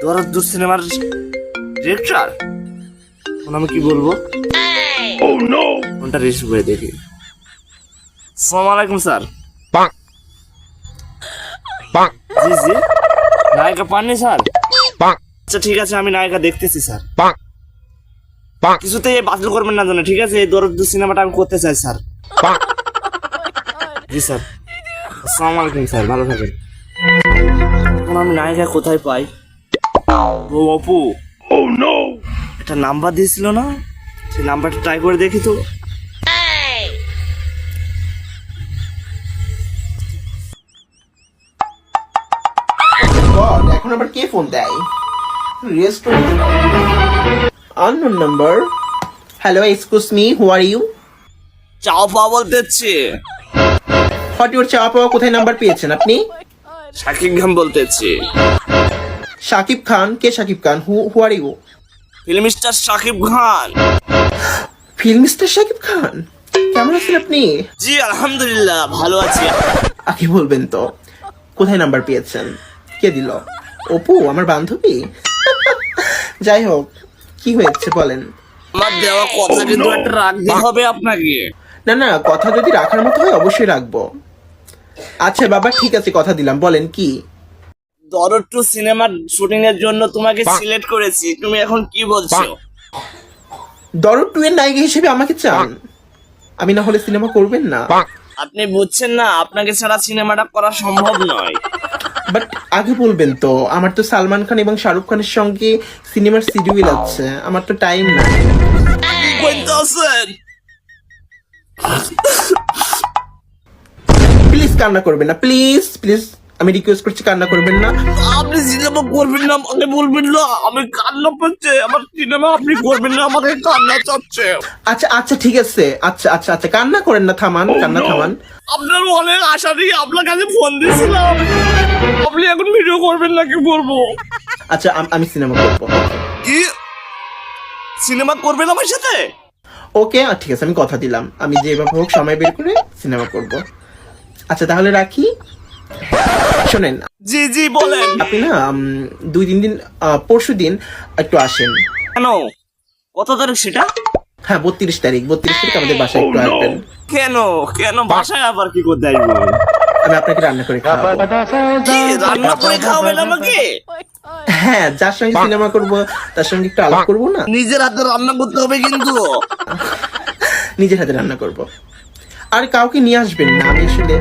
দরদ সিনেমার ডিরেক্টর। আমি কি বলবো? কোনটা রিসিভ করে দেখি। আসসালামু আলাইকুম স্যার। জি জি, নায়িকা পাননি স্যার? আচ্ছা ঠিক আছে, আমি নায়িকা দেখতেছি স্যার। কিছুতেই বাতিল করবেন না জানো, ঠিক আছে? এই দরদ সিনেমাটা আমি করতে চাই স্যার। জি স্যার। আসসালামু আলাইকুম স্যার, ভালো থাকেন। এখন আমি নায়িকা কোথায় পাই? ও অপু, একটা নাম্বার দিয়েছিল না, সেই নাম্বারটা ট্রাই করে দেখি তো। এখন আবার কে ফোন দেয়? Unknown number. Hello, excuse me, who are you? চাও পাওয়া বলতেছি। হোয়াট ইউর চাওয়া পাওয়া? কোথায় নাম্বার পেয়েছেন আপনি? শাকিব খান বলতেছি। শাকিব খান? কে Shakib Khan? Who are you? Film star Shakib Khan. Film star Shakib Khan, কেমন আছেন আপনি? জি আলহামদুলিল্লাহ, ভালো আছি। আগে বলবেন তো কোথায় নাম্বার পেয়েছেন? কে দিল? অপু, আমার বান্ধবী? যাই হোক, কি হয়েছে বলেন। আমার দেওয়া কথা কিন্তু একটা রাখতে হবে আপনাকে। না না, কথা যদি রাখার মতো হয় অবশ্যই রাখবো। আচ্ছা বাবা, ঠিক আছে, কথা দিলাম, বলেন কি? দরদ টু সিনেমার শুটিং এর জন্য তোমাকে সিলেক্ট করেছি, তুমি এখন কি বলছো? দরদ 2 এর নায়িকা হিসেবে আমাকে চান? আমি না হলে সিনেমা করবেন না? আপনি বুঝছেন না, আপনাকে ছাড়া সিনেমাটা করা সম্ভব নয়। বাট আগে বলবেন তো, আমার তো সালমান খান এবং শাহরুখ খানের সঙ্গে সিনেমার শিডিউল আছে, আমার তো টাইম নাই। প্লিজ কান্না করবেন না, প্লিজ প্লিজ, আমি রিকোয়েস্ট করছি, কান্না করবেন না। আপনি সিনেমা করবেন না, আমাকে বলবেন না, আমি কান্না পাচ্ছে। আমার সিনেমা আপনি করবেন না, আমাকে কান্না চাচ্ছে। আচ্ছা আচ্ছা ঠিক আছে, আচ্ছা আচ্ছা আচ্ছা, কান্না করেন না, থামান, কান্না থামান। আপনার অনেক আশা দিয়ে আপনার কাছে ফোন দিয়েছিলাম, আপনি এখন ভিডিও করবেন না, কি বলবো? আচ্ছা আমি সিনেমা করবো। কি সিনেমা করবেন আমার সাথে? ওকে ঠিক আছে, আমি কথা দিলাম, আমি যেভাবে হোক সময় বের করে সিনেমা করব। আচ্ছা তাহলে রাখি। শোনেন, জি জি বলেন। আপনি না 2-3 দিন, পরশু দিন একটু আসেন। কেন, কত তারিখ সেটা? হ্যাঁ 32 তারিখ, 32 তারিখ আমাদের বাসায় একটু আসবেন। কেন কেন বাসায় আবার কি করতে আসবো? আমি আপনাকে রান্না করে খাওয়াবো। কি রান্না করে খাওয়াবেন আমাকে? হ্যাঁ, যার সঙ্গে সিনেমা করব তার সঙ্গে একটু আলাপ করবো না? নিজের হাতে রান্না করতে হবে কিন্তু। নিজের হাতে রান্না করব। আর কাউকে নিয়ে আসবেন না, আমি আসলে